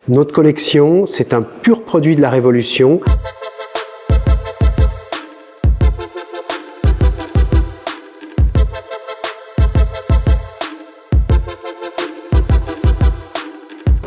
Notre collection, c'est un pur produit de la Révolution.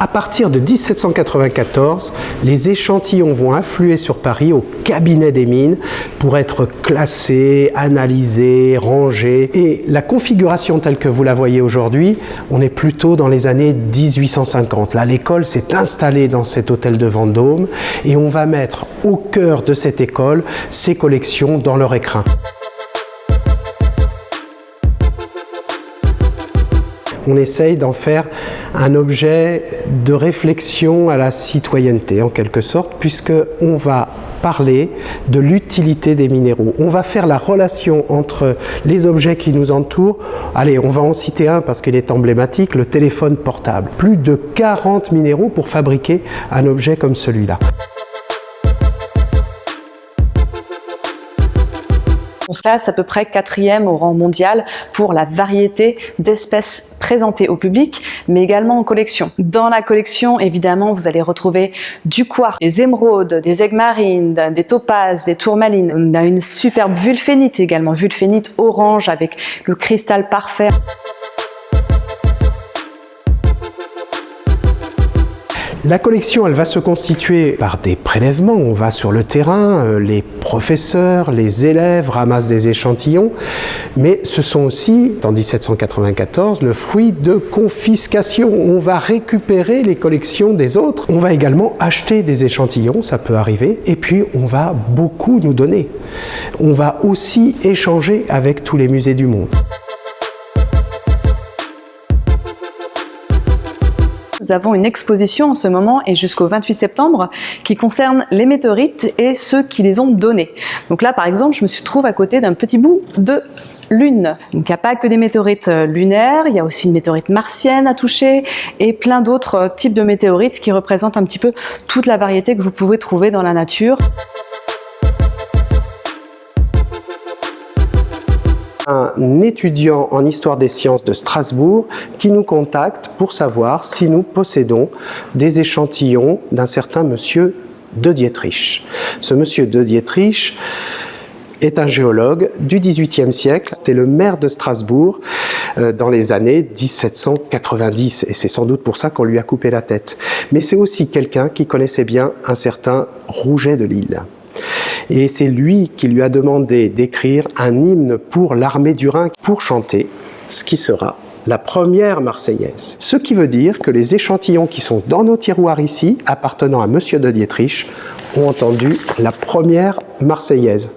À partir de 1794, les échantillons vont affluer sur Paris au cabinet des mines pour être classés, analysés, rangés. Et la configuration telle que vous la voyez aujourd'hui, on est plutôt dans les années 1850. Là, l'école s'est installée dans cet hôtel de Vendôme et on va mettre au cœur de cette école ces collections dans leur écrin. On essaye d'en faire un objet de réflexion à la citoyenneté, en quelque sorte, puisqu'on va parler de l'utilité des minéraux. On va faire la relation entre les objets qui nous entourent. Allez, on va en citer un parce qu'il est emblématique, le téléphone portable. Plus de 40 minéraux pour fabriquer un objet comme celui-là. On se classe à peu près 4e au rang mondial pour la variété d'espèces présentées au public, mais également en collection. Dans la collection, évidemment, vous allez retrouver du quartz, des émeraudes, des aigues marines, des topazes, des tourmalines. On a une superbe vulfénite également, vulfénite orange avec le cristal parfait. La collection, elle va se constituer par des prélèvements. On va sur le terrain, les professeurs, les élèves ramassent des échantillons, mais ce sont aussi, en 1794, le fruit de confiscation. On va récupérer les collections des autres. On va également acheter des échantillons, ça peut arriver, et puis on va beaucoup nous donner. On va aussi échanger avec tous les musées du monde. Nous avons une exposition en ce moment et jusqu'au 28 septembre qui concerne les météorites et ceux qui les ont donnés. Donc là, par exemple, je me trouve à côté d'un petit bout de Lune. Donc il n'y a pas que des météorites lunaires, il y a aussi une météorite martienne à toucher et plein d'autres types de météorites qui représentent un petit peu toute la variété que vous pouvez trouver dans la nature. Un étudiant en histoire des sciences de Strasbourg qui nous contacte pour savoir si nous possédons des échantillons d'un certain monsieur de Dietrich. Ce monsieur de Dietrich est un géologue du XVIIIe siècle. C'était le maire de Strasbourg dans les années 1790 et c'est sans doute pour ça qu'on lui a coupé la tête. Mais c'est aussi quelqu'un qui connaissait bien un certain Rouget de Lille. Et c'est lui qui lui a demandé d'écrire un hymne pour l'armée du Rhin pour chanter ce qui sera la première Marseillaise. Ce qui veut dire que les échantillons qui sont dans nos tiroirs ici, appartenant à monsieur de Dietrich, ont entendu la première Marseillaise.